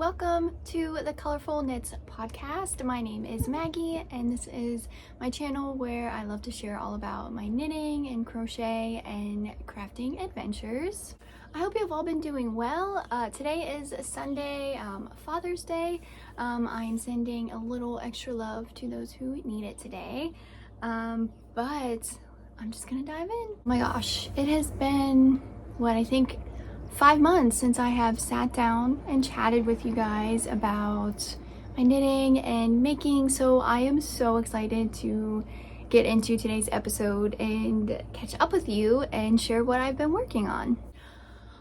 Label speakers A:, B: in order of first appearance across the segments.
A: Welcome to the Colorful Knits podcast. My name is Maggie and this is my channel where I love to share all about my knitting and crochet and crafting adventures. I hope you've all been doing well. Today is Sunday, Father's Day. I am sending a little extra love to those who need it today. But I'm just gonna dive in. Oh my gosh, it has been, I think 5 months since I have sat down and chatted with you guys about my knitting and making, so I am so excited to get into today's episode and catch up with you and share what I've been working on.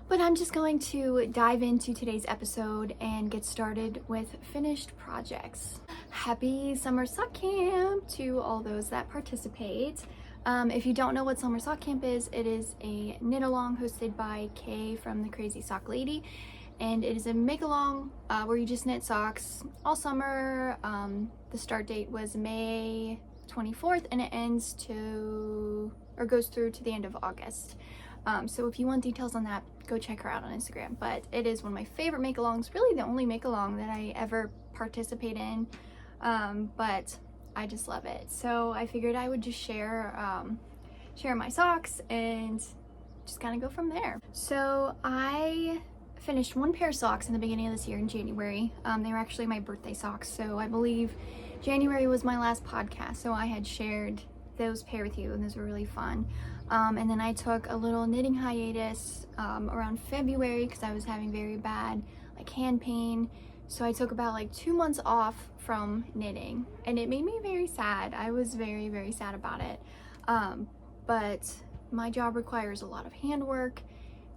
A: But I'm just going to dive into today's episode and get started with finished projects. Happy summer sock camp to all those that participate. If you don't know what Summer Sock Camp is, it is a knit along hosted by Kay from the Crazy Sock Lady, and it is a make along where you just knit socks all summer. The start date was May 24th and it goes through to the end of August. So if you want details on that, go check her out on Instagram. But it is one of my favorite make alongs, really the only make along that I ever participate in. But I just love it. So I figured I would just share my socks and just kind of go from there. So I finished one pair of socks in the beginning of this year in January. They were actually my birthday socks. So I believe January was my last podcast. So I had shared those pair with you and those were really fun. And then I took a little knitting hiatus around February because I was having very bad hand pain. So I took about 2 months off from knitting and it made me very sad. I was very, very sad about it. But my job requires a lot of handwork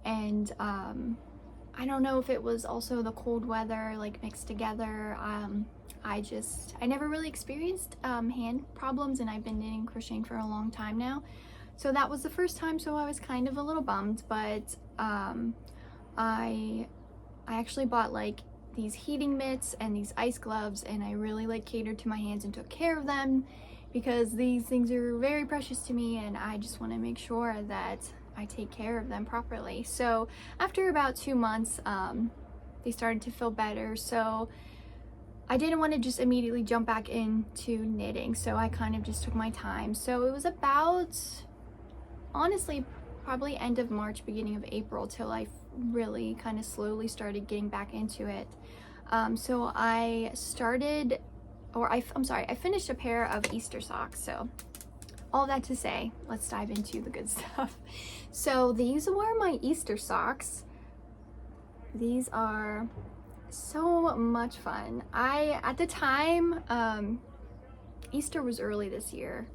A: and I don't know if it was also the cold weather mixed together. I never really experienced hand problems and I've been knitting and crocheting for a long time now. So that was the first time, so I was kind of a little bummed, but I actually bought these heating mitts and these ice gloves, and I really catered to my hands and took care of them because these things are very precious to me and I just want to make sure that I take care of them properly. So after about 2 months, they started to feel better, so I didn't want to just immediately jump back into knitting, so I kind of just took my time. So it was about, honestly, probably end of March, beginning of April till I really kind of slowly started getting back into it. So I finished a pair of Easter socks. So all that to say, let's dive into the good stuff. So these were my Easter socks. These are so much fun. At the time, Easter was early this year,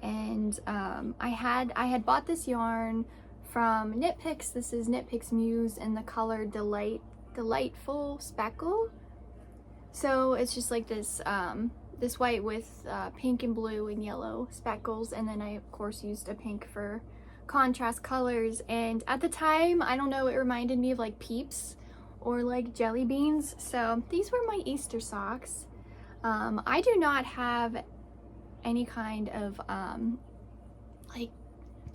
A: and I had bought this yarn from Knit Picks. This is Knit Picks Muse in the color Delightful Speckle. So it's just this white with pink and blue and yellow speckles, and then I of course used a pink for contrast colors. And at the time, I don't know, it reminded me of Peeps or jelly beans. So these were my Easter socks. I do not have any kind of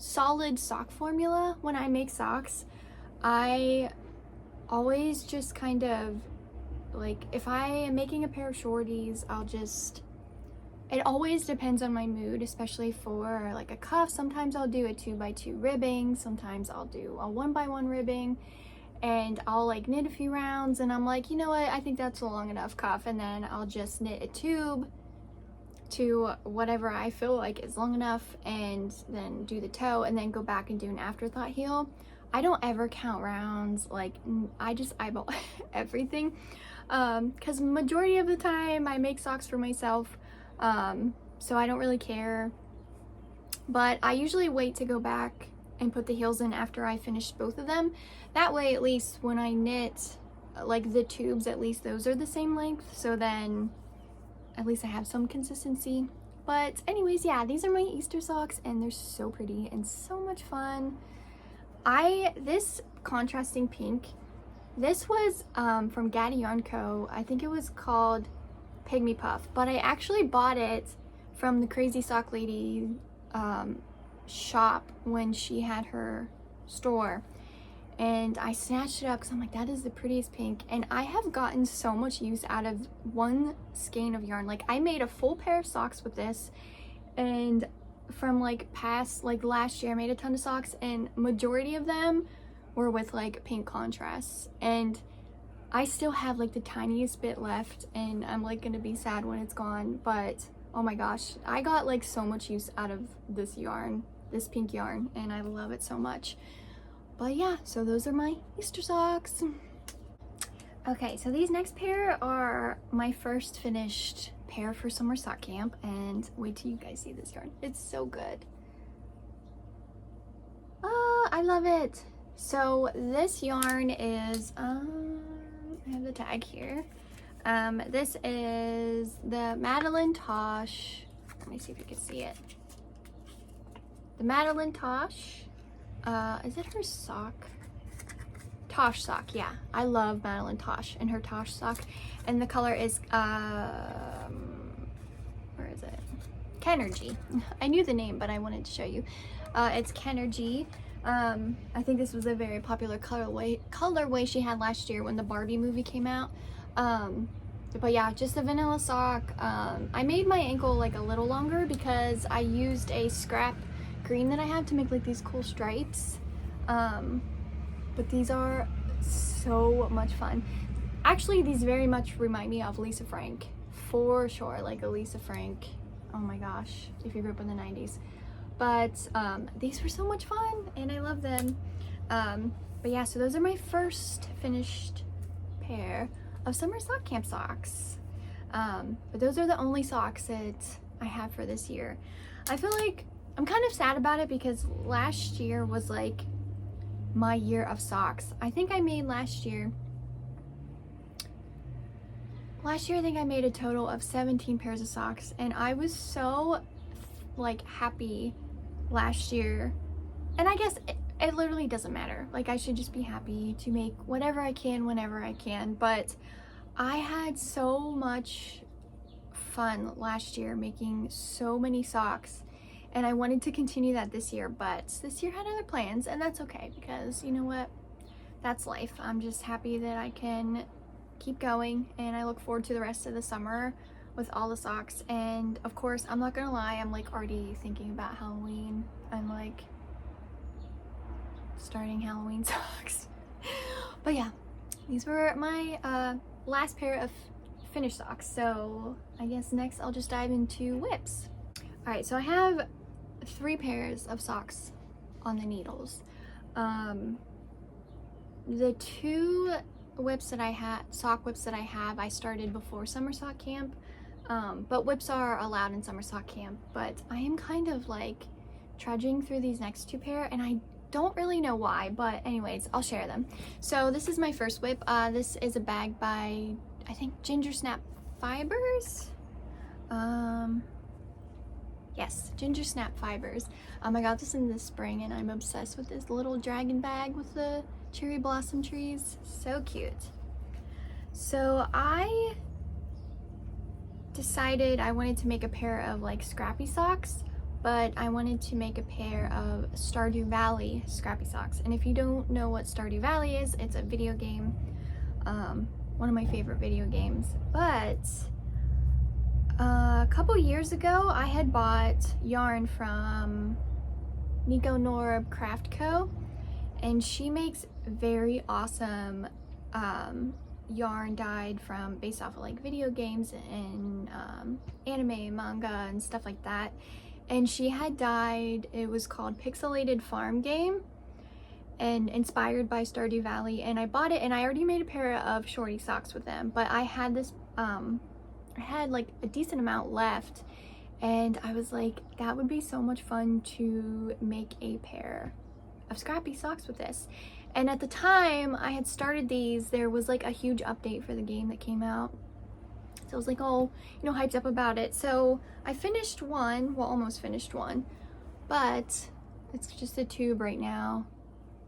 A: solid sock formula when I make socks. I always just kind of if I am making a pair of shorties, it always depends on my mood, especially for a cuff. Sometimes I'll do a 2x2 ribbing, sometimes I'll do a 1x1 ribbing, and I'll knit a few rounds and I'm you know what, I think that's a long enough cuff, and then I'll just knit a tube to whatever I feel is long enough, and then do the toe and then go back and do an afterthought heel. I don't ever count rounds. I just eyeball everything because majority of the time I make socks for myself, so I don't really care. But I usually wait to go back and put the heels in after I finish both of them. That way, at least when I knit the tubes, at least those are the same length, so then at least I have some consistency. But anyways, yeah, these are my Easter socks and they're so pretty and so much fun. This contrasting pink, this was from Gaddy Yarn Co. I think it was called Pygmy Puff, but I actually bought it from the Crazy Sock Lady shop when she had her store. and I snatched it up because I'm like, that is the prettiest pink. And I have gotten so much use out of one skein of yarn. Like, I made a full pair of socks with this, and from like past, like last year, I made a ton of socks, and majority of them were with like pink contrasts. And I still have like the tiniest bit left, and I'm like gonna be sad when it's gone. But oh my gosh, I got like so much use out of this yarn, this pink yarn, and I love it so much. But yeah, so those are my Easter socks. Okay, so these next pair are my first finished pair for summer sock camp, and wait till you guys see this yarn. It's so good. I love it. So this yarn is, I have the tag here. This is the Madeline Tosh. Let me see if you can see it. The Madeline Tosh. Is it her sock? Tosh sock, yeah. I love Madeline Tosh and her Tosh sock. And the color is, where is it? Ken-ergy. I knew the name, but I wanted to show you. It's Ken-ergy. I think this was a very popular colorway she had last year when the Barbie movie came out. But yeah, just a vanilla sock. I made my ankle like a little longer because I used a scrap green that I have to make like these cool stripes. But these are so much fun. Actually, these very much remind me of Lisa Frank, for sure. Like a Lisa Frank, oh my gosh, if you grew up in the 90s. But these were so much fun, and I love them. But yeah, so those are my first finished pair of summer sock camp socks. But those are the only socks that I have for this year. I feel like I'm kind of sad about it because last year was like my year of socks. I think I made last year I think I made a total of 17 pairs of socks, and I was so like happy last year. And I guess it literally doesn't matter. Like, I should just be happy to make whatever I can whenever I can. But I had so much fun last year making so many socks, and I wanted to continue that this year, but this year had other plans, and that's okay because you know what? That's life. I'm just happy that I can keep going, and I look forward to the rest of the summer with all the socks. And of course, I'm not gonna lie, I'm like already thinking about Halloween. I'm like starting Halloween socks. But yeah, these were my last pair of finished socks. So I guess next I'll just dive into whips. All right, so I have 3 pairs of socks on the needles. The 2 whips that I had, sock whips that I have, I started before summer sock camp. But whips are allowed in summer sock camp. But I am kind of like trudging through these next 2 pair, and I don't really know why, but anyways, I'll share them. So this is my first whip. This is a bag by, I think, Ginger Snap Fibers. Yes, Ginger Snap Fibers. I got this in the spring, and I'm obsessed with this little dragon bag with the cherry blossom trees. So cute. So I decided I wanted to make a pair of like scrappy socks, but I wanted to make a pair of Stardew Valley scrappy socks. And if you don't know what Stardew Valley is, it's a video game, one of my favorite video games. But a couple years ago, I had bought yarn from Nekonorbcraftco, and she makes very awesome yarn dyed from based off of like video games and anime, manga, and stuff like that. And she had dyed, it was called Pixelated Farm Game, and inspired by Stardew Valley. And I bought it, and I already made a pair of shorty socks with them, but I had this I had like a decent amount left, and I was like, that would be so much fun to make a pair of scrappy socks with this. And at the time I had started these, there was like a huge update for the game that came out, so I was like, oh, you know, hyped up about it. So I finished one, well, almost finished one, but it's just a tube right now.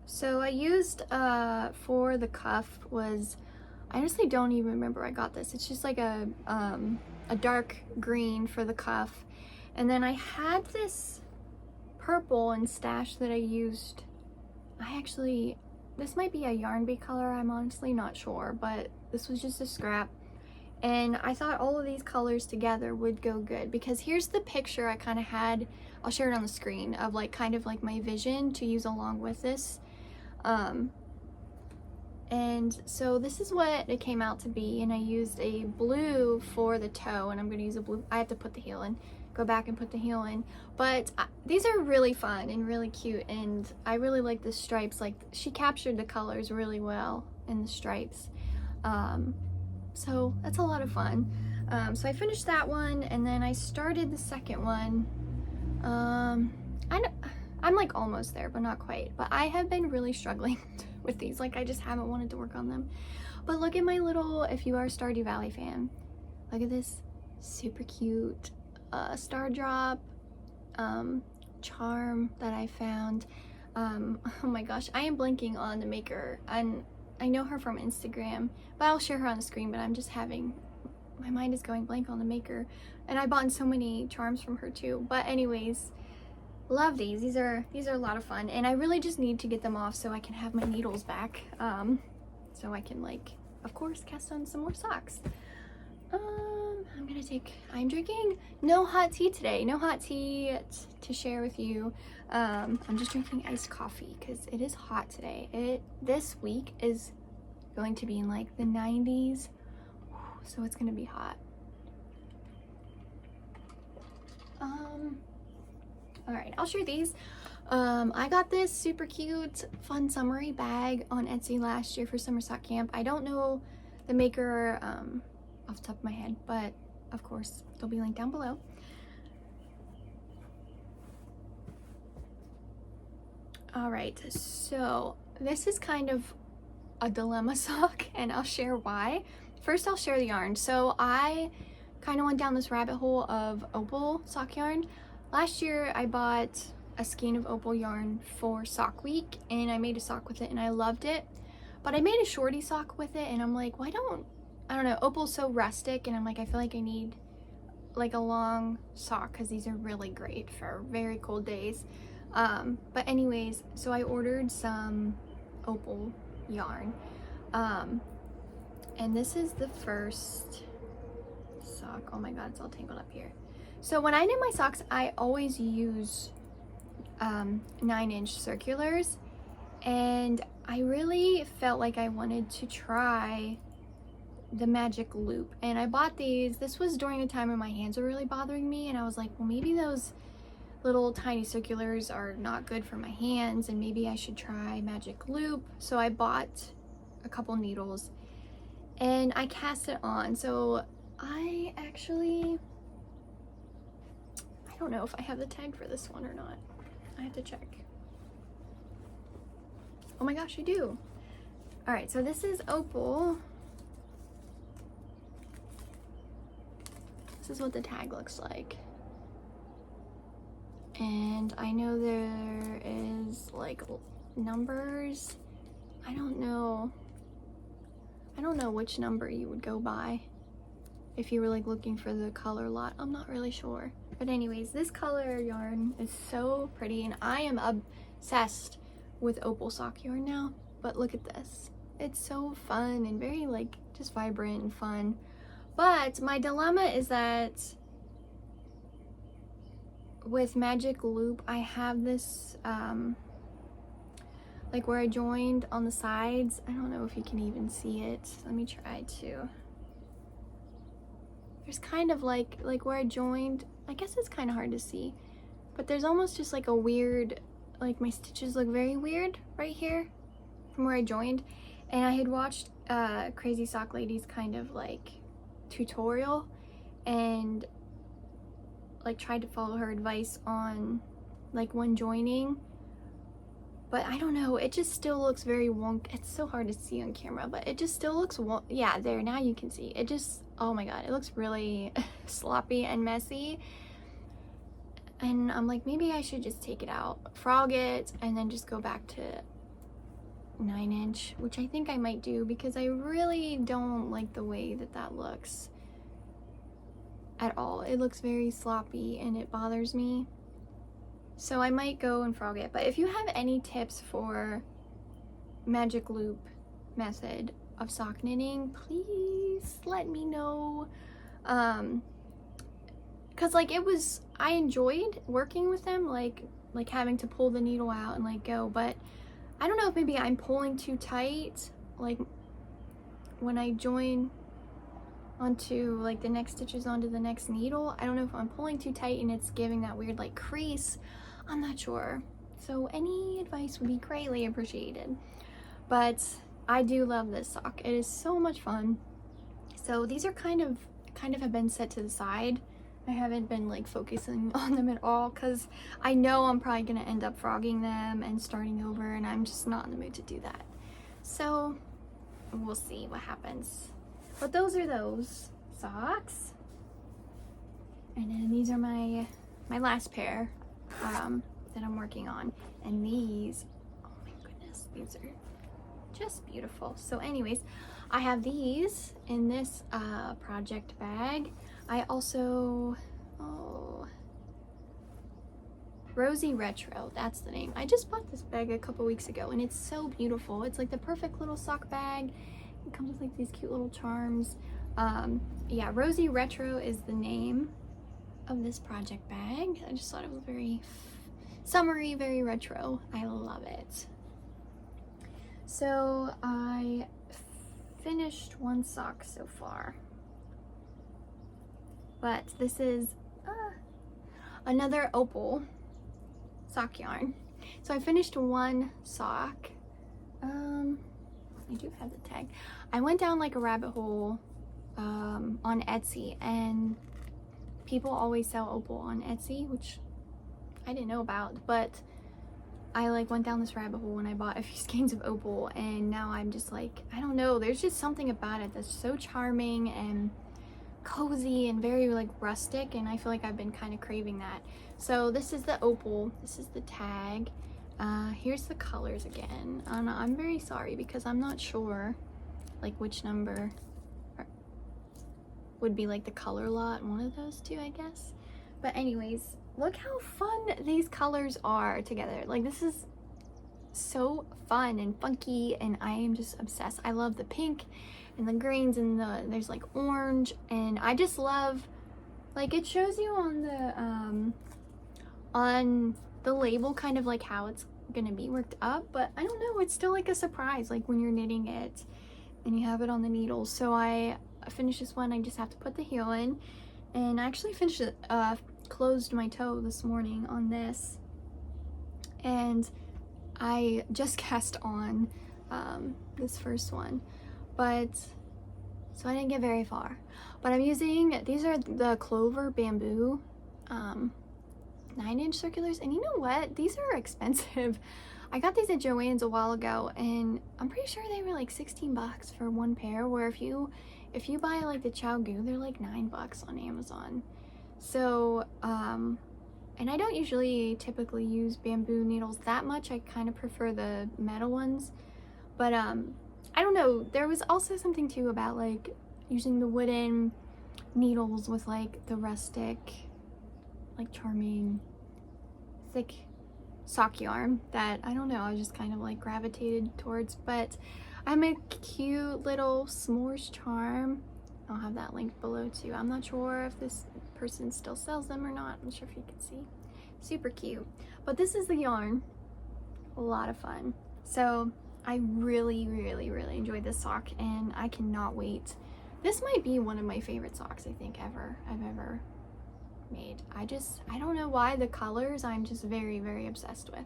A: So I used for the cuff was, I honestly don't even remember I got this. It's just like a dark green for the cuff. And then I had this purple and stash that I used. I actually this might be a yarn bee color, I'm honestly not sure, but this was just a scrap. And I thought all of these colors together would go good, because here's the picture I kind of had, I'll share it on the screen, of like kind of like my vision to use along with this. And so this is what it came out to be, and I used a blue for the toe, and I'm going to use a blue, I have to put the heel in, go back and put the heel in, but these are really fun and really cute, and I really like the stripes. Like, she captured the colors really well in the stripes, so that's a lot of fun. So I finished that one, and then I started the second one. I'm like almost there, but not quite, but I have been really struggling with these. Like, I just haven't wanted to work on them. But look at my little, if you are a Stardew Valley fan, look at this super cute Stardrop charm that I found. Oh my gosh, I am blanking on the maker, and I know her from Instagram, but I'll share her on the screen, but I'm just having, my mind is going blank on the maker, and I bought so many charms from her too. But anyways, love these. These are a lot of fun, and I really just need to get them off so I can have my needles back, so I can, like, of course, cast on some more socks. I'm drinking no hot tea today, no hot tea to share with you. I'm just drinking iced coffee because it is hot today. This week is going to be in like the 90s, so it's gonna be hot. All right, I'll share these. I got this super cute, fun summery bag on Etsy last year for summer sock camp. I don't know the maker off the top of my head, but of course they'll be linked down below. All right, so this is kind of a dilemma sock, and I'll share why. First, I'll share the yarn. So I kind of went down this rabbit hole of Opal sock yarn. Last year I bought a skein of Opal yarn for sock week, and I made a sock with it, and I loved it. But I made a shorty sock with it, and I'm like, I don't know, Opal's so rustic, and I'm like, I feel like I need like a long sock because these are really great for very cold days. But anyways, so I ordered some Opal yarn, and this is the first sock. Oh my god, it's all tangled up here. So when I knit my socks, I always use 9-inch circulars, and I really felt like I wanted to try the magic loop, and I bought these. This was during a time when my hands were really bothering me, and I was like, well, maybe those little tiny circulars are not good for my hands, and maybe I should try magic loop. So I bought a couple needles and I cast it on. So I don't know if I have the tag for this one or not. I have to check. Oh my gosh, I do. All right, so this is Opal. This is what the tag looks like. And I know there is like numbers. I don't know which number you would go by if you were like looking for the color lot. I'm not really sure. But anyways, this color yarn is so pretty, and I am obsessed with Opal sock yarn now. But look at this. It's so fun and very like just vibrant and fun. But my dilemma is that with magic loop, I have this like where I joined on the sides. I don't know if you can even see it. Let me try to. There's kind of like where I joined, I guess it's kind of hard to see, but there's almost just like a weird, like my stitches look very weird right here from where I joined. And I had watched Crazy Sock Lady's kind of like tutorial, and like tried to follow her advice on like when joining, but I don't know, it just still looks very wonk. It's so hard to see on camera, but it just still looks yeah, there, now you can see it. Just, oh my god, it looks really sloppy and messy, and I'm like, maybe I should just take it out, frog it, and then just go back to 9-inch, which I think I might do, because I really don't like the way that looks at all. It looks very sloppy and it bothers me. So I might go and frog it. But if you have any tips for magic loop method of sock knitting, please let me know. Cause like I enjoyed working with them, like having to pull the needle out and like go, but I don't know if maybe I'm pulling too tight, like when I join onto like the next stitches onto the next needle. I don't know if I'm pulling too tight and it's giving that weird like crease. I'm not sure. So any advice would be greatly appreciated. But I do love this sock. It is so much fun. So these are kind of have been set to the side. I haven't been like focusing on them at all because I know I'm probably gonna end up frogging them and starting over, and I'm just not in the mood to do that. So we'll see what happens. But those are those socks. And then these are my last pair that I'm working on. And these, oh my goodness, these are just beautiful. So anyways, I have these in this project bag. I also, Rosy Retro, that's the name. I just bought this bag a couple weeks ago and it's so beautiful. It's like the perfect little sock bag. It comes with like these cute little charms. Yeah, Rosy Retro is the name of this project bag. I just thought it was very summery, very retro. I love it. So I finished one sock so far, but this is another Opal sock yarn. So I finished one sock. I do have the tag. I went down like a rabbit hole on Etsy, and people always sell Opal on Etsy, which I didn't know about, but I like went down this rabbit hole and I bought a few skeins of Opal, and now I'm just like, I don't know, there's just something about it that's so charming and cozy and very like rustic, and I feel like I've been kind of craving that. So this is the Opal, this is the tag. Here's the colors again. I'm very sorry because I'm not sure like which number would be like the color lot, one of those two I guess. But anyways, look how fun these colors are together. Like this is so fun and funky, and I am just obsessed. I love the pink and the greens and there's like orange, and I just love, like, it shows you on the label kind of like how it's gonna be worked up, but I don't know, it's still like a surprise like when you're knitting it and you have it on the needle. So I finished this one. I just have to put the heel in, and I actually finished it, closed my toe this morning on this, and I just cast on this first one, but so I didn't get very far. But I'm using, these are the Clover Bamboo 9-inch circulars, and you know what, these are expensive. I got these at Joann's a while ago, and I'm pretty sure they were like 16 bucks for one pair, where if you buy like the Chow Goo, they're like 9 bucks on Amazon. So and I don't usually typically use bamboo needles that much. I kind of prefer the metal ones, but I don't know, there was also something too about like using the wooden needles with like the rustic, like charming, thick sock yarn that, I don't know, I just kind of like gravitated towards. But I have a cute little s'mores charm. I'll have that linked below too. I'm not sure if this person still sells them or not. I'm not sure if you can see. Super cute. But this is the yarn. A lot of fun. So I really, really, really enjoyed this sock, and I cannot wait. This might be one of my favorite socks I've ever made. I don't know why. The colors I'm just very, very obsessed with,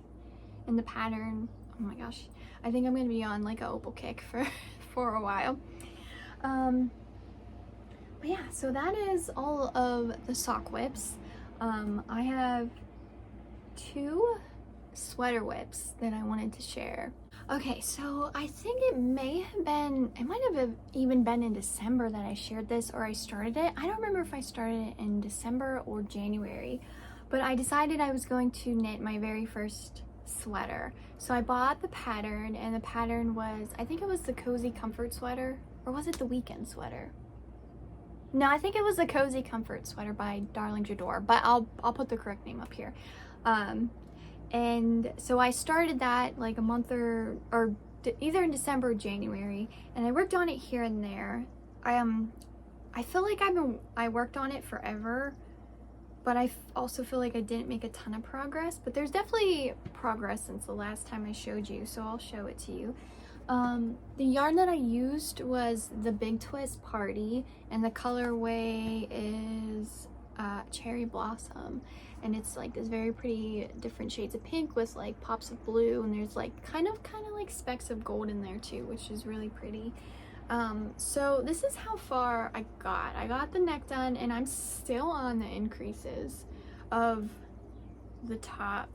A: and the pattern, oh my gosh, I think I'm gonna be on like a Opal kick for a while. But yeah, so that is all of the sock whips. I have 2 sweater whips that I wanted to share. Okay, so I think it might have even been in December that I shared this, or I started it. I don't remember if I started it in December or January, but I decided I was going to knit my very first sweater. So I bought the pattern, and the pattern was, I think it was the Cozy Comfort sweater, or was it the Weekend sweater? No, I think it was the Cozy Comfort sweater by Darling Jador, but I'll put the correct name up here. And so I started that like a month or either in December or January, and I worked on it here and there. I feel like I worked on it forever, but I also feel like I didn't make a ton of progress, but there's definitely progress since the last time I showed you, so I'll show it to you. The yarn that I used was the Big Twist Party, and the colorway is Cherry Blossom, and it's like this very pretty different shades of pink with like pops of blue, and there's like kind of like specks of gold in there too, which is really pretty. So this is how far I got the neck done, and I'm still on the increases of the top.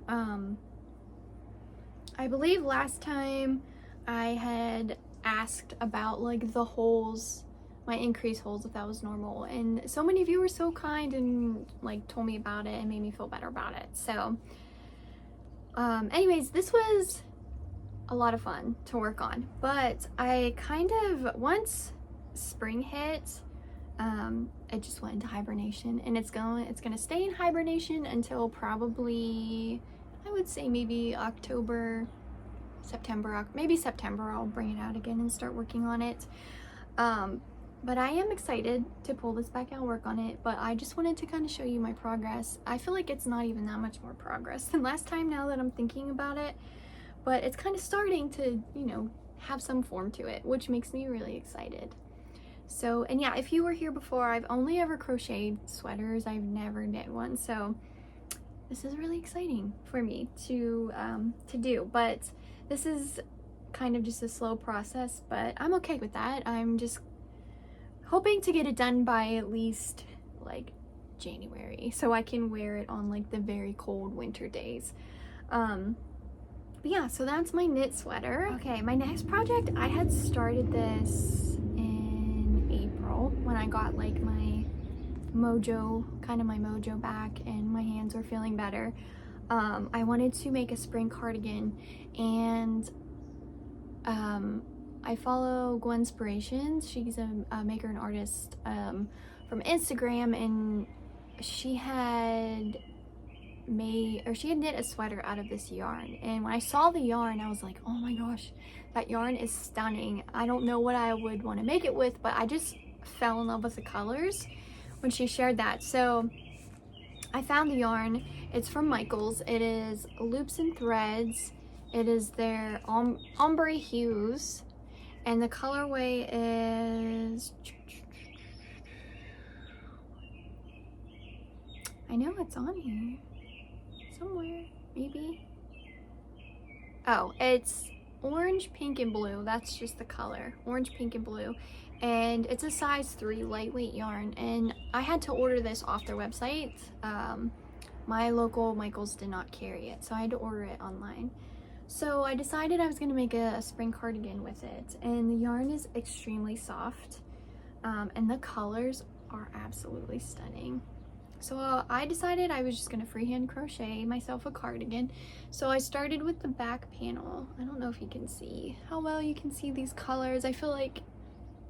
A: I believe last time I had asked about like the holes, my increase holes, if that was normal, and so many of you were so kind and like told me about it and made me feel better about it. So anyways, this was a lot of fun to work on, but I kind of, once spring hit, it just went into hibernation, and it's gonna stay in hibernation until probably, I would say maybe October, September, maybe September. I'll bring it out again and start working on it. But I am excited to pull this back out and work on it, but I just wanted to kind of show you my progress. I feel like it's not even that much more progress than last time now that I'm thinking about it, but it's kind of starting to, you know, have some form to it, which makes me really excited. So, and yeah, if you were here before, I've only ever crocheted sweaters. I've never knit one, so this is really exciting for me to do, but this is kind of just a slow process, but I'm okay with that. I'm just hoping to get it done by at least like January, so I can wear it on like the very cold winter days. But yeah, so that's my knit sweater. Okay, my next project, I had started this in April when I got like my mojo back and my hands were feeling better. I wanted to make a spring cardigan, and I follow Gwenspirations. She's a maker and artist from Instagram, and she had knit a sweater out of this yarn, and when I saw the yarn I was like, oh my gosh, that yarn is stunning. I don't know what I would want to make it with, but I just fell in love with the colors when she shared that. So I found the yarn. It's from Michaels. It is Loops and Threads. It is their ombre hues, and the colorway is, I know it's on here somewhere, maybe. Oh, it's orange, pink, and blue. That's just the color, orange, pink, and blue. And it's a size 3 lightweight yarn, and I had to order this off their website. My local Michaels did not carry it, so I had to order it online. So I decided I was going to make a spring cardigan with it, and the yarn is extremely soft, and the colors are absolutely stunning. So I decided I was just going to freehand crochet myself a cardigan. So I started with the back panel. I don't know if you can see how well you can see these colors. I feel like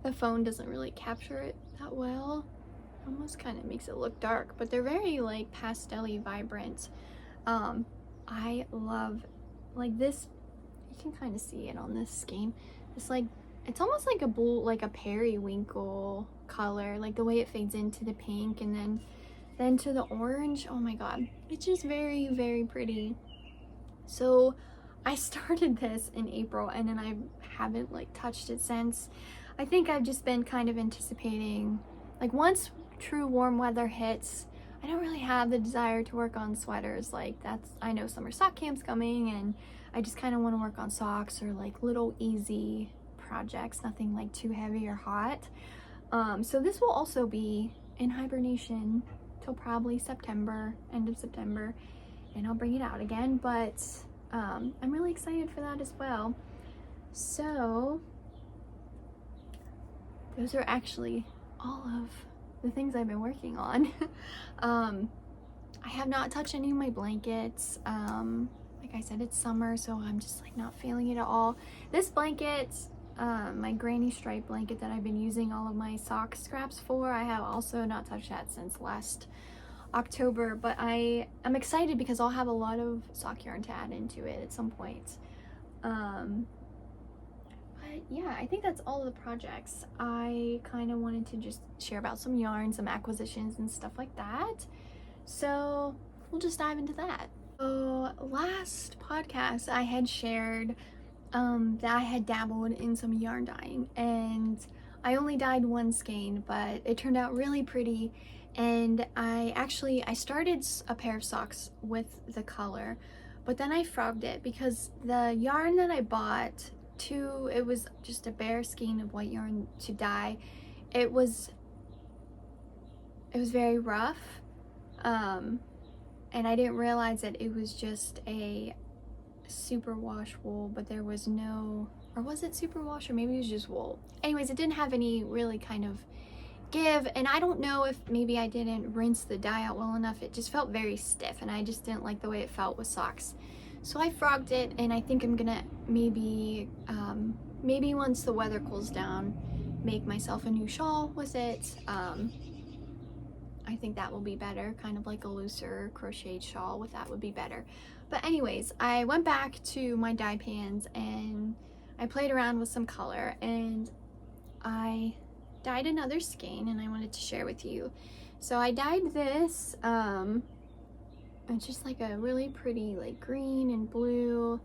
A: the phone doesn't really capture it that well. Almost kind of makes it look dark, but they're very like pastel-y, vibrant. I love like this. You can kind of see it on this skein. It's like, it's almost like a blue, like a periwinkle color, like the way it fades into the pink and then to the orange. Oh my god, it's just very, very pretty. So I started this in April, and then I haven't like touched it since. I think I've just been kind of anticipating, like, once true warm weather hits, I don't really have the desire to work on sweaters. Like, I know summer sock camp's coming, and I just kind of want to work on socks or like little easy projects, nothing like too heavy or hot. So this will also be in hibernation till probably September, end of September, and I'll bring it out again, but I'm really excited for that as well. So those are actually all of the things I've been working on. I have not touched any of my blankets. Like I said, it's summer, so I'm just like not feeling it at all. This blanket, my granny stripe blanket that I've been using all of my sock scraps for, I have also not touched that since last October, but I'm excited because I'll have a lot of sock yarn to add into it at some point. yeah, I think that's all of the projects. I kind of wanted to just share about some yarn, some acquisitions and stuff like that. So we'll just dive into that. So last podcast I had shared that I had dabbled in some yarn dyeing, and I only dyed one skein, but it turned out really pretty. And I started a pair of socks with the color, but then I frogged it because the yarn that I bought it was just a bare skein of white yarn to dye. It was very rough, and I didn't realize that it was just a superwash wool, but there was no, or was it superwash, or maybe it was just wool. Anyways, it didn't have any really kind of give, and I don't know if maybe I didn't rinse the dye out well enough. It just felt very stiff, and I just didn't like the way it felt with socks. So I frogged it, and I think I'm gonna maybe once the weather cools down, make myself a new shawl with it. I think that will be better, kind of like a looser crocheted shawl with that would be better. But anyways, I went back to my dye pans and I played around with some color, and I dyed another skein, and I wanted to share with you. So I dyed this, it's just like a really pretty like green and blue.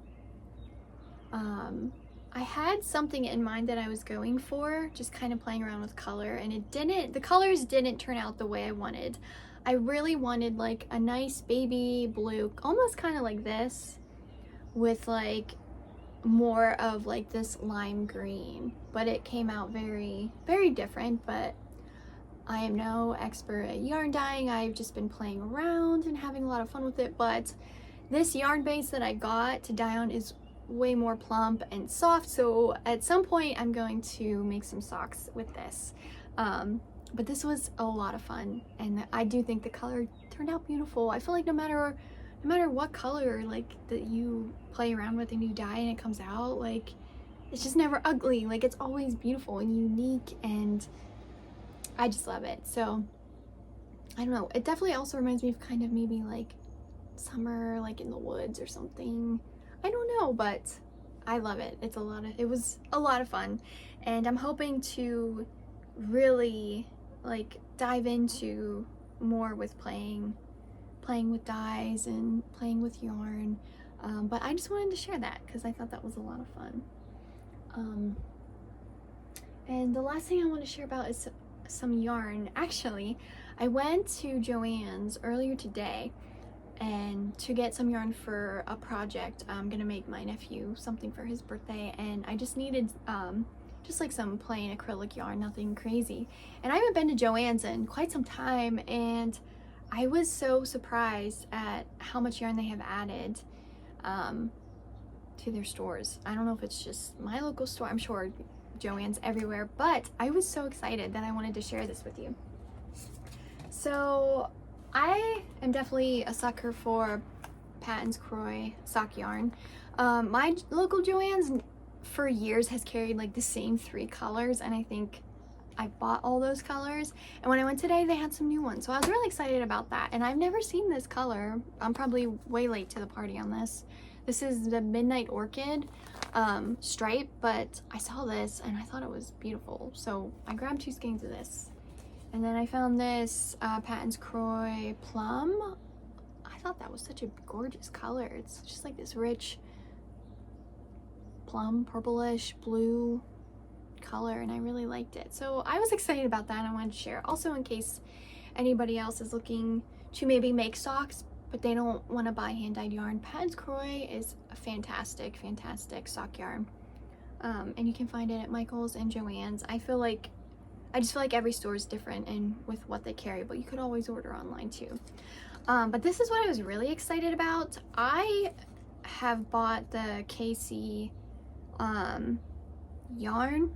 A: I had something in mind that I was going for, just kind of playing around with color, and the colors didn't turn out the way I wanted. I really wanted like a nice baby blue, almost kind of like this, with like more of like this lime green, but it came out very, very different. But I am no expert at yarn dyeing. I've just been playing around and having a lot of fun with it. But this yarn base that I got to dye on is way more plump and soft, so at some point I'm going to make some socks with this. But this was a lot of fun, and I do think the color turned out beautiful. I feel like no matter what color like that you play around with and you dye and it comes out, like it's just never ugly. Like it's always beautiful and unique, and I just love it. So I don't know, it definitely also reminds me of kind of maybe like summer, like in the woods or something. I don't know, but I love it. It was a lot of fun, and I'm hoping to really like dive into more with playing with dyes and playing with yarn. But I just wanted to share that because I thought that was a lot of fun. And the last thing I want to share about is some yarn. Actually, I went to Joann's earlier today and to get some yarn for a project. I'm gonna make my nephew something for his birthday, and I just needed just like some plain acrylic yarn, nothing crazy. And I haven't been to Joann's in quite some time, and I was so surprised at how much yarn they have added to their stores. I don't know if it's just my local store, I'm sure Joann's everywhere, but I was so excited that I wanted to share this with you. So I am definitely a sucker for Patton's Croy sock yarn. My local Joann's for years has carried like the same 3 colors, and I think I bought all those colors, and when I went today they had some new ones, so I was really excited about that. And I've never seen this color. I'm probably way late to the party on this. This is the Midnight Orchid stripe, but I saw this and I thought it was beautiful, so I grabbed 2 skeins of this. And then I found this Patton's Croy Plum. I thought that was such a gorgeous color. It's just like this rich plum, purplish blue color, and I really liked it. So I was excited about that, and I wanted to share. Also, in case anybody else is looking to maybe make socks, but they don't want to buy hand-dyed yarn, Patton's Croy is a fantastic, fantastic sock yarn. And you can find it at Michael's and Joann's. I just feel like every store is different and with what they carry, but you could always order online too. But this is what I was really excited about. I have bought the KC yarn.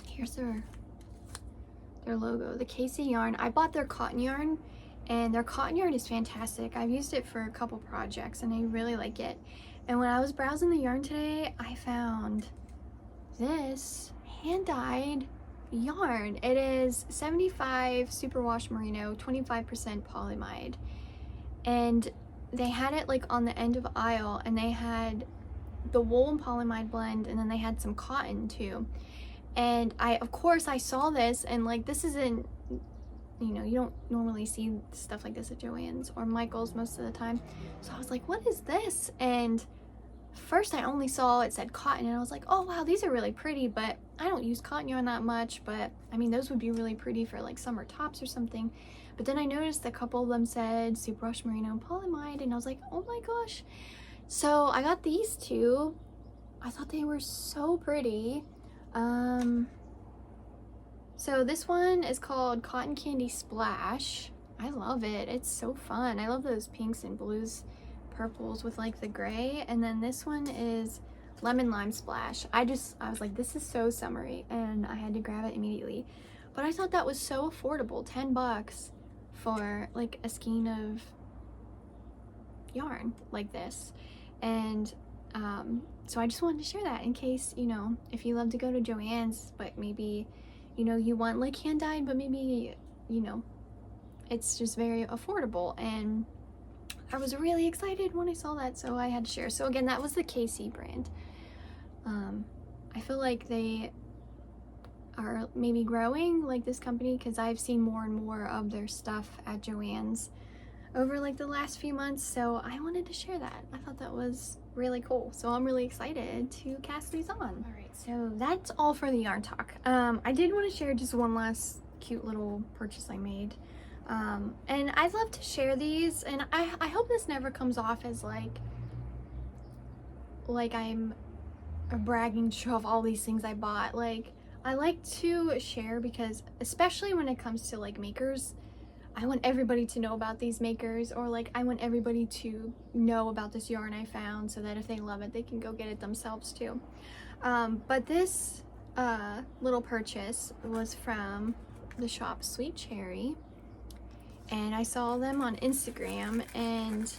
A: Here's their logo, the KC yarn. I bought their cotton yarn, and their cotton yarn is fantastic. I've used it for a couple projects and I really like it. And when I was browsing the yarn today, I found this hand-dyed yarn. It is 75 superwash merino, 25% polyamide, and they had it like on the end of aisle, and they had the wool and polyamide blend, and then they had some cotton too. And of course I saw this, and like, this isn't, you know, you don't normally see stuff like this at Joann's or Michael's most of the time. So I was like, what is this? And first I only saw it said cotton, and I was like, oh wow, these are really pretty, but I don't use cotton yarn that much, but I mean, those would be really pretty for like summer tops or something. But then I noticed a couple of them said superwash merino and polyamide, and I was like, oh my gosh. So I got these two. I thought they were so pretty. So this one is called Cotton Candy Splash. I love it. It's so fun. I love those pinks and blues, purples with like the gray. And then this one is Lemon Lime Splash. I was like, this is so summery, and I had to grab it immediately. But I thought that was so affordable, 10 bucks for like a skein of yarn like this. And so I just wanted to share that in case, you know, if you love to go to Joann's, but maybe, you know, you want like hand dyed, but maybe, you know, it's just very affordable. And I was really excited when I saw that, so I had to share. So again, that was the KC brand. I feel like they are maybe growing, like this company, because I've seen more and more of their stuff at Joann's over like the last few months, so I wanted to share that. I thought that was really cool, so I'm really excited to cast these on. All right, so that's all for the yarn talk. I did want to share just one last cute little purchase I made, and I'd love to share these, and I hope this never comes off as like I'm bragging to show off all these things I bought. Like, I like to share because, especially when it comes to like makers, I want everybody to know about these makers, or like I want everybody to know about this yarn I found, so that if they love it, they can go get it themselves too. But this little purchase was from the shop Sweet Cherry, and I saw them on Instagram, and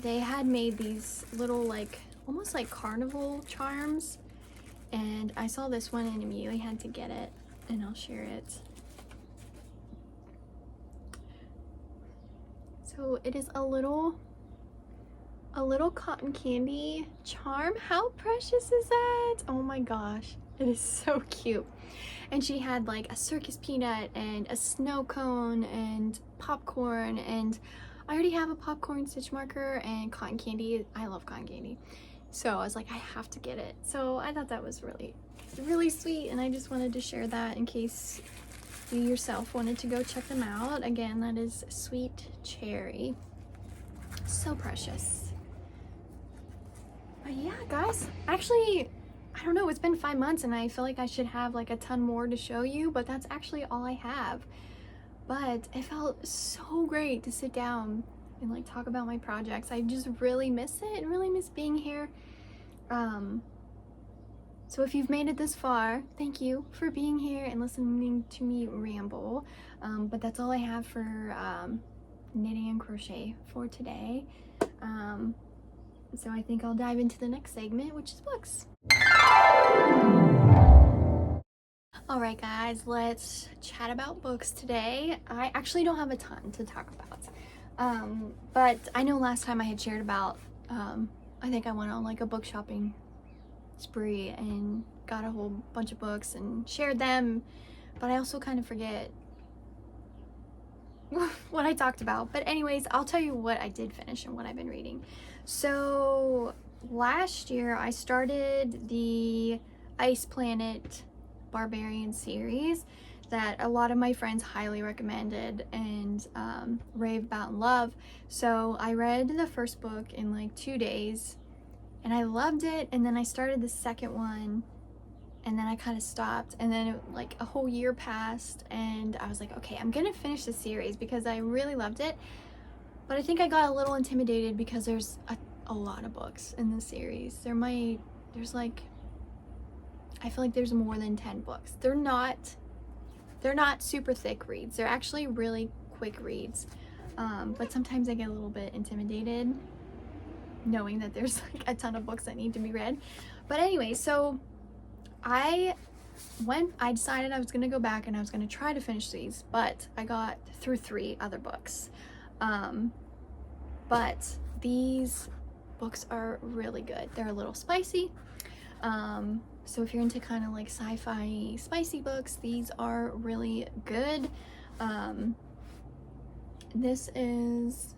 A: they had made these little like almost like carnival charms, and I saw this one and immediately had to get it, and I'll share it. So it is a little cotton candy charm. How precious is that? Oh my gosh, it is so cute. And she had like a circus peanut and a snow cone and popcorn, and I already have a popcorn stitch marker and cotton candy. I love cotton candy, so I was like, I have to get it. So I thought that was really, really sweet, and I just wanted to share that in case you yourself wanted to go check them out. Again, that is Sweet Cherry. So precious. But yeah, guys, actually, I don't know, it's been 5 months and I feel like I should have like a ton more to show you, but that's actually all I have. But it felt so great to sit down and like talk about my projects. I just really miss it and really miss being here. So if you've made it this far, thank you for being here and listening to me ramble. But that's all I have for knitting and crochet for today. So I think I'll dive into the next segment, which is books. Alright guys, let's chat about books today. I actually don't have a ton to talk about. But I know last time I had shared about, I think I went on like a book shopping spree and got a whole bunch of books and shared them, but I also kind of forget what I talked about. But anyways, I'll tell you what I did finish and what I've been reading. So last year I started the Ice Planet Barbarian series that a lot of my friends highly recommended and rave about and love. So I read the first book in like 2 days and I loved it, and then I started the second one and then I kind of stopped, and then like a whole year passed and I was like, okay, I'm gonna finish the series because I really loved it. But I think I got a little intimidated because there's a lot of books in the series. There's like, I feel like there's more than 10 books. They're not super thick reads. They're actually really quick reads. But sometimes I get a little bit intimidated knowing that there's like a ton of books that need to be read. But anyway, so I decided I was gonna go back and I was gonna try to finish these, but I got through 3 other books. But these books are really good. They're a little spicy. So if you're into kind of like sci-fi spicy books, these are really good. This is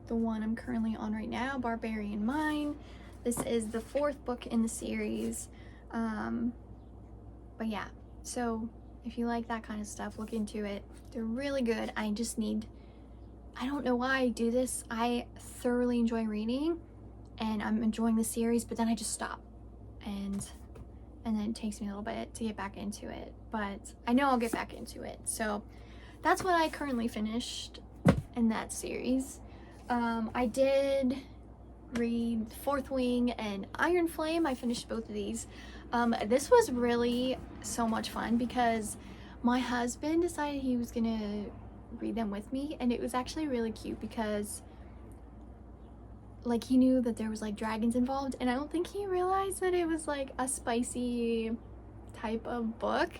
A: the one I'm currently on right now, Barbarian Mine. This is the 4th book in the series. But yeah, so if you like that kind of stuff, look into it. They're really good. I don't know why I do this. I thoroughly enjoy reading and I'm enjoying the series, but then I just stop. And then it takes me a little bit to get back into it, but I know I'll get back into it. So that's what I currently finished in that series. I did read Fourth Wing and Iron Flame. I finished both of these. This was really so much fun because my husband decided he was gonna read them with me, and it was actually really cute because like he knew that there was like dragons involved, and I don't think he realized that it was like a spicy type of book.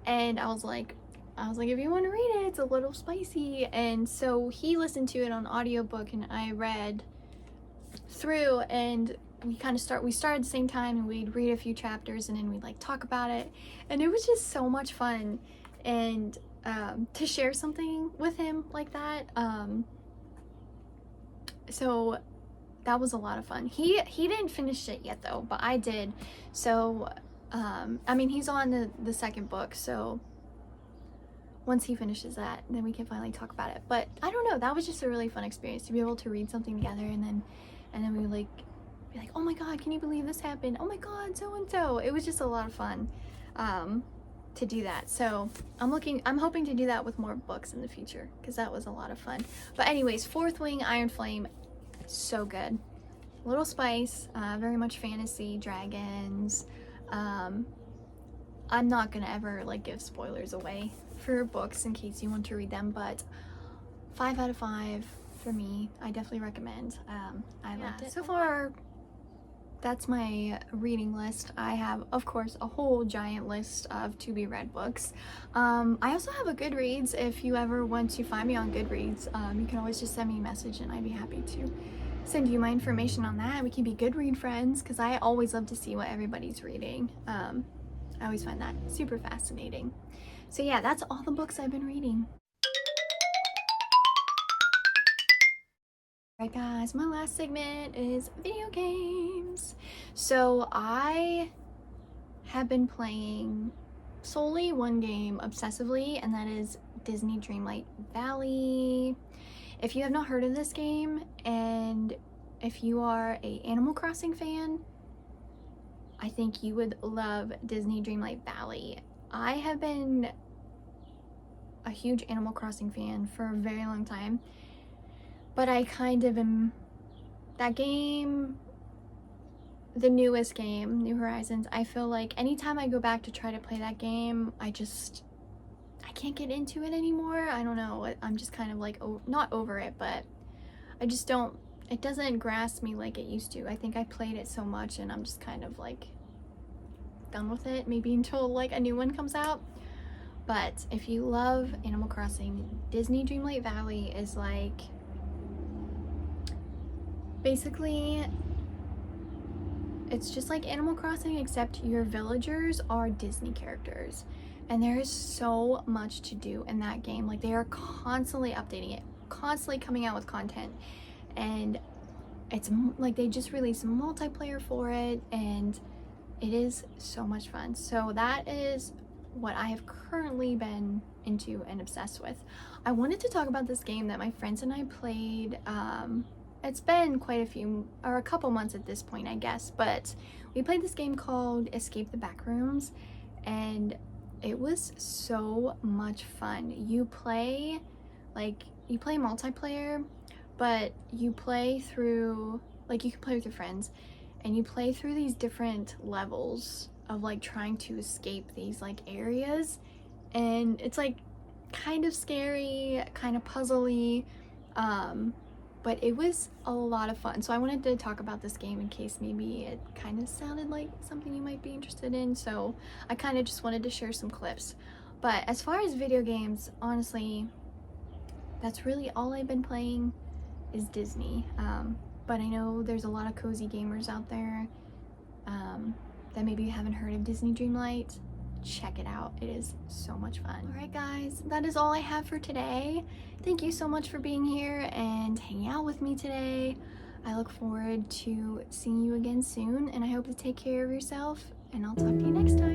A: And I was like, if you want to read it, it's a little spicy. And so he listened to it on audiobook and I read through, and we started at the same time, and we'd read a few chapters and then we'd like talk about it, and it was just so much fun. And to share something with him like that, so that was a lot of fun. He didn't finish it yet though, but I did. So I mean, he's on the 2nd book, so once he finishes that, then we can finally talk about it. But I don't know, that was just a really fun experience to be able to read something together, and then we like be like, oh my god, can you believe this happened? Oh my god, so and so. It was just a lot of fun to do that. So I'm hoping to do that with more books in the future because that was a lot of fun. But anyways, Fourth Wing, Iron Flame, so good. A little spice, very much fantasy, dragons. I'm not gonna ever like give spoilers away for books in case you want to read them, but 5 out of 5 for me. I definitely recommend. I loved it. So far, that's my reading list. I have, of course, a whole giant list of to be read books. I also have a Goodreads. If you ever want to find me on Goodreads, you can always just send me a message and I'd be happy to send you my information on that. We can be Goodread friends because I always love to see what everybody's reading. I always find that super fascinating. So yeah, that's all the books I've been reading. Alright guys, my last segment is video games. So I have been playing solely one game obsessively, and that is Disney Dreamlight Valley. If you have not heard of this game, and if you are a Animal Crossing fan, I think you would love Disney Dreamlight Valley. I have been a huge Animal Crossing fan for a very long time, but I kind of am, that game, the newest game, New Horizons, I feel like anytime I go back to try to play that game, I can't get into it anymore. I don't know, I'm just kind of like, not over it, but I just don't, it doesn't grasp me like it used to. I think I played it so much and I'm just kind of like done with it, maybe until like a new one comes out. But if you love Animal Crossing, Disney Dreamlight Valley is like, basically, it's just like Animal Crossing, except your villagers are Disney characters. And there is so much to do in that game. Like, they are constantly updating it, constantly coming out with content. And it's like they just released multiplayer for it, and it is so much fun. So that is what I have currently been into and obsessed with. I wanted to talk about this game that my friends and I played. It's been quite a couple months at this point, I guess, but we played this game called Escape the Backrooms, and it was so much fun. You play multiplayer, but you play through, like, you can play with your friends, and you play through these different levels of like trying to escape these like areas, and it's like kind of scary, kind of puzzly, but it was a lot of fun. So I wanted to talk about this game in case maybe it kind of sounded like something you might be interested in. So I kind of just wanted to share some clips. But as far as video games, honestly, that's really all I've been playing is Disney. but I know there's a lot of cozy gamers out there that maybe you haven't heard of Disney Dreamlight. Check it out. It is so much fun. All right, guys, that is all I have for today. Thank you so much for being here and hanging out with me today. I look forward to seeing you again soon, and I hope to take care of yourself, and I'll talk to you next time.